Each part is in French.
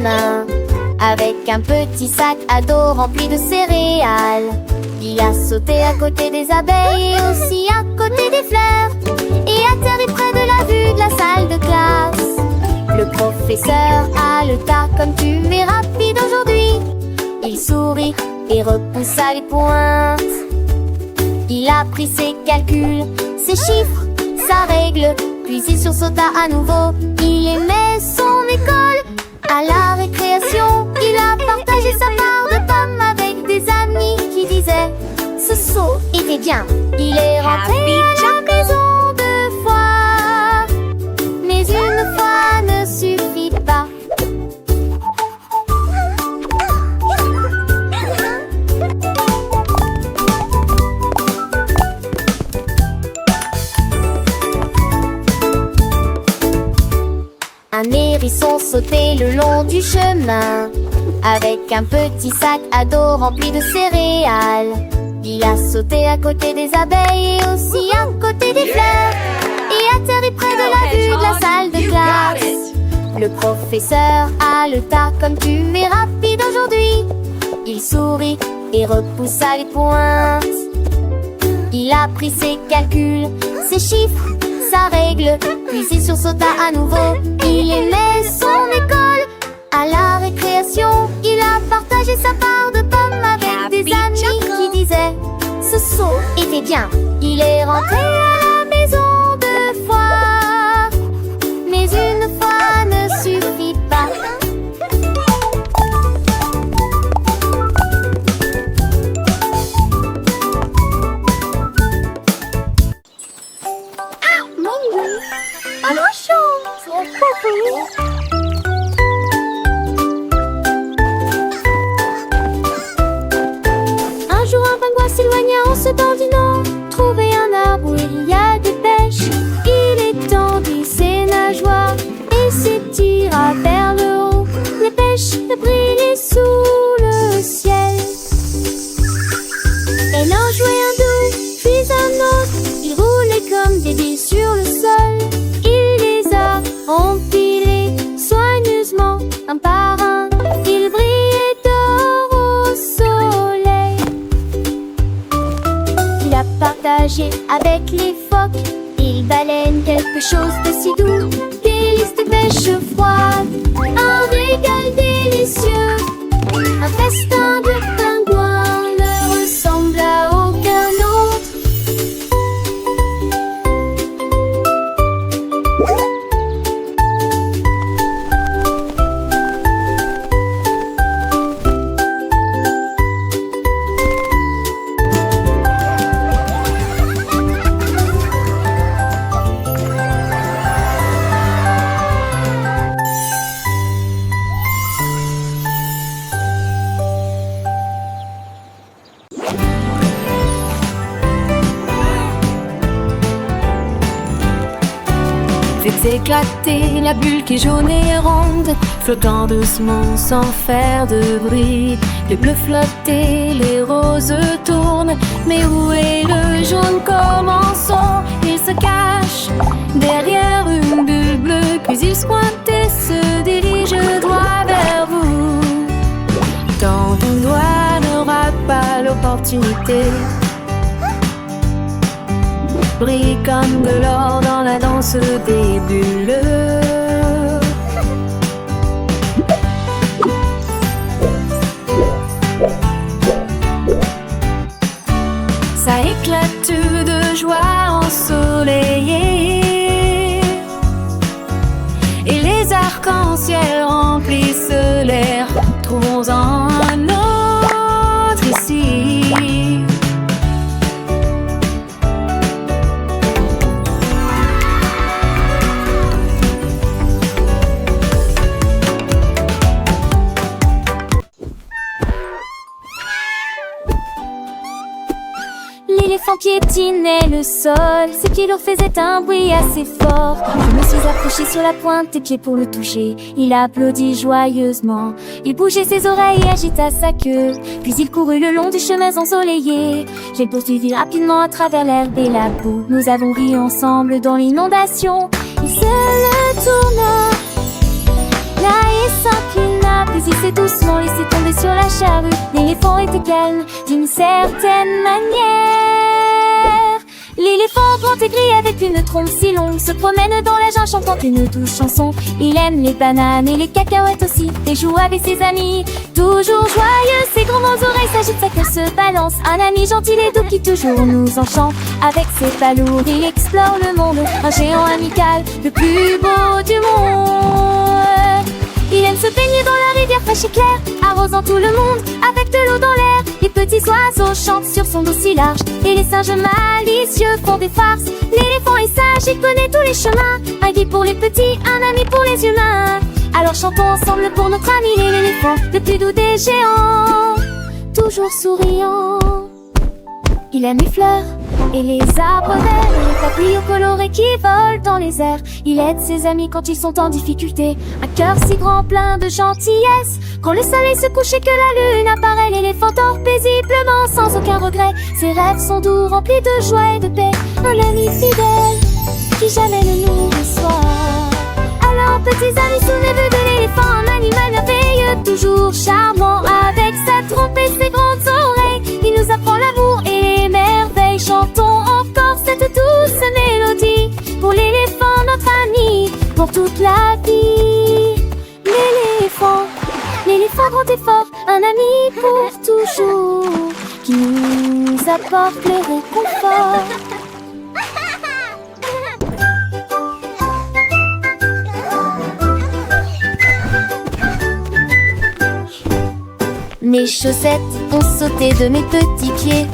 chemin, avec un petit sac à dos rempli de céréales. Il a sauté à côté des abeilles et aussi à côté des fleurs, et atterri près de la vue de la salle de classe. Le professeur a le tas comme tu es rapide aujourd'hui. Il sourit et repoussa les pointes. Il a pris ses calculs, ses chiffres, sa règle, puis il sursauta à nouveau. Il aimait son école. À la récréation, il a partagé sa part de pommes avec des amis qui disaient ce saut était bien. Il est rentré à la maison 2 fois, mais une fois ne suffit pas. Un hérisson sautait le long du chemin, avec un petit sac à dos rempli de céréales. Il a sauté à côté des abeilles et aussi à côté des fleurs, et atterri près de la vue de la salle de classe. Le professeur a le tas comme tu es rapide aujourd'hui. Il sourit et repoussa les pointes. Il a pris ses calculs, ses chiffres, sa règle, puis il sursauta à nouveau. Il aimait son école. À la récréation, il a partagé sa part de pommes avec des amis qui disaient ce saut était bien. Il est rentré à la maison 2 fois, mais une fois ne suffit pas. Un jour un pingouin s'éloigna en se tordinant, trouver un arbre où il y a des pêches. Il étendit ses nageoires et s'étira vers le haut. Les pêches brillaient sous le ciel. Elle en jouait un doux, puis un autre. Ils roulaient comme des billes sur le sol. Il les a empilés soigneusement, un par un. Ils brillaient d'or au soleil. Il a partagé avec les phoques et les baleines quelque chose de si doux. Des listes de pêche froide, un régal délicieux. Un festin de pingouins ne ressemble à aucun autre. Faites éclater la bulle qui est jaune et ronde, flottant doucement sans faire de bruit. Les bleus flottent et les roses tournent, mais où est le jaune? Commençons. Il se cache derrière une bulle bleue, puis il se pointe et se dirige droit vers vous. Tant ton doigt n'aura pas l'opportunité. Brille comme de l'or dans la danse des bulles. Ça éclate de joie ensoleillée, et les arcs-en-ciel remplissent l'air. Trouvons-en un autre ici. L'éléphant piétinait le sol, ses pieds lourds faisaient un bruit assez fort. Je me suis approchée sur la pointe des pieds pour le toucher. Il applaudit joyeusement, il bougeait ses oreilles et agita sa queue. Puis il courut le long des chemins ensoleillés. J'ai poursuivi rapidement à travers l'herbe et la boue. Nous avons ri ensemble dans l'inondation. Il se le tourna Naïs s'inclina, puis il s'est doucement laissé tomber sur la charrue. L'éléphant était calme d'une certaine manière. L'éléphant grand et gris avec une trompe si longue se promène dans la jungle chantant une douce chanson. Il aime les bananes et les cacahuètes aussi, et joue avec ses amis. Toujours joyeux, ses grandes oreilles s'agitent, sa queue se balance. Un ami gentil et doux qui toujours nous enchante. Avec ses balourds, il explore le monde, un géant amical, le plus beau du monde. Il aime se baigner dans la rivière fraîche et claire, arrosant tout le monde avec de l'eau dans l'air. Les petits oiseaux chantent sur son dos si large, et les singes malicieux font des farces. L'éléphant est sage, il connaît tous les chemins, un guide pour les petits, un ami pour les humains. Alors chantons ensemble pour notre ami l'éléphant, le plus doux des géants, toujours souriant. Il aime les fleurs et les arbres verts, et les papillons colorés qui volent dans les airs. Il aide ses amis quand ils sont en difficulté, un cœur si grand plein de gentillesse. Quand le soleil se couche et que la lune apparaît, l'éléphant dort paisiblement sans aucun regret. Ses rêves sont doux, remplis de joie et de paix. Un ami fidèle qui jamais ne nous déçoit. Alors petits amis, souvenez-vous de l'éléphant, un animal merveilleux, toujours charmant. Avec sa trompe et ses grandes oreilles, il nous apprend l'amour et les merveilles. Chantons encore cette douce mélodie pour l'éléphant, notre ami, pour toute la vie. L'éléphant, l'éléphant grand et fort, un ami pour toujours, qui nous apporte le réconfort. Mes chaussettes ont sauté de mes petits pieds.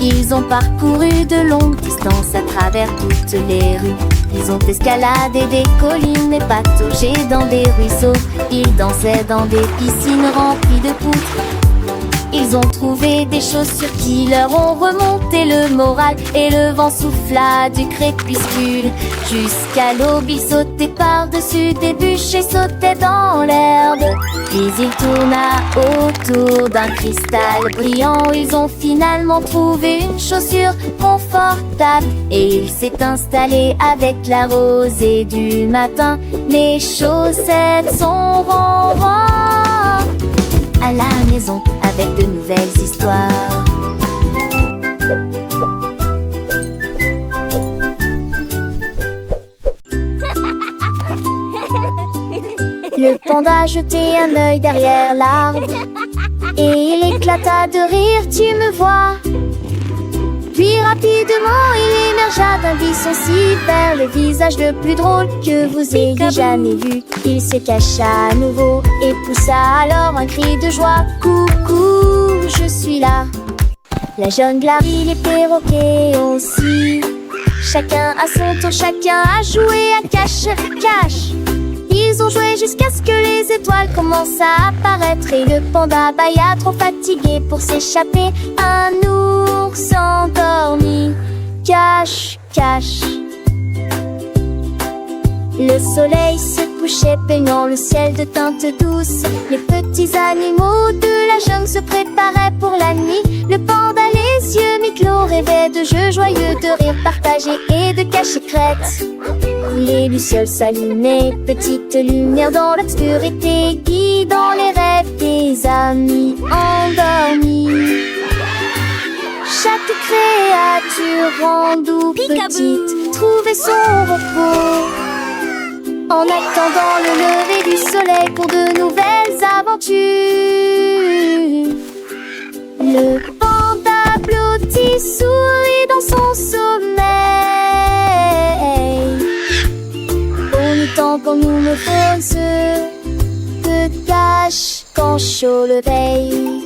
Ils ont parcouru de longues distances à travers toutes les rues. Ils ont escaladé des collines et pataugé dans des ruisseaux. Ils dansaient dans des piscines remplies de poutres. Ils ont trouvé des chaussures qui leur ont remonté le moral, et le vent souffla du crépuscule jusqu'à l'aube. Ils sautaient par-dessus des bûches et sautaient dans l'herbe. Puis il tourna autour d'un cristal brillant. Ils ont finalement trouvé une chaussure confortable, et il s'est installé avec la rosée du matin. Mes chaussettes sont ronron à la maison avec de nouvelles histoires. Le panda a jeté un œil derrière l'arbre, et il éclata de rire, tu me vois. Puis rapidement il émergea d'un buisson si vert, le visage le plus drôle que vous ayez jamais vu. Il se cacha à nouveau et poussa alors un cri de joie. Coucou, je suis là. La jungle arrive, les perroquets aussi. Chacun à son tour, chacun a joué à cache-cache. Ils ont joué jusqu'à ce que les étoiles commencent à apparaître, et le panda bâilla trop fatigué pour s'échapper. Un ours endormi, cache-cache. Le soleil se couchait, peignant le ciel de teintes douces. Les petits animaux de la jungle se préparaient pour la nuit. Le panda, les yeux mi-clos, rêvait de jeux joyeux, de rires partagés et de cache-crête. Les lucioles s'allumaient, petites lumières dans l'obscurité, guidant les rêves des amis endormis. Chaque créature rendue petite trouvait son repos, en attendant le lever du soleil pour de nouvelles aventures. Le panda blotti sourit dans son sommeil, tant qu'on nous me pose de cache quand chaud le veille.